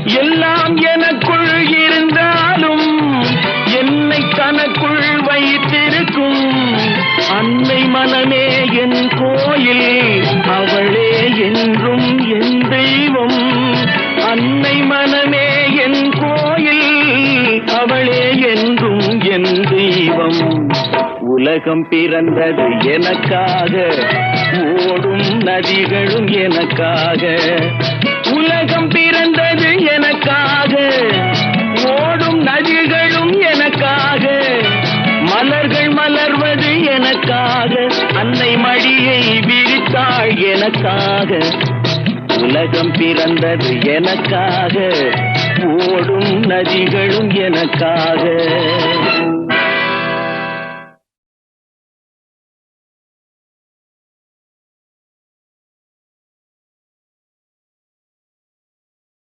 எல்லாம் எனக்குள் இருந்தாலும் என்னை தனக்குள் வைத்திருக்கும் அன்னை மனமே என் கோயில், அவளே என்றும் என் தெய்வம். அன்னை மனமே என் கோயில், அவளே என்றும் என் தெய்வம். உலகம் பிறந்தது எனக்காக, ஓடும் நதிகளும் எனக்காக. உலகம் பிறந்தது எனக்காக, ஓடும் நதிகளும் எனக்காக. மலர்கள் மலர்வது எனக்காக, அன்னை மடியை விரித்தாள் எனக்காக. உலகம் பிறந்தது எனக்காக, ஓடும் நதிகளும் எனக்காக.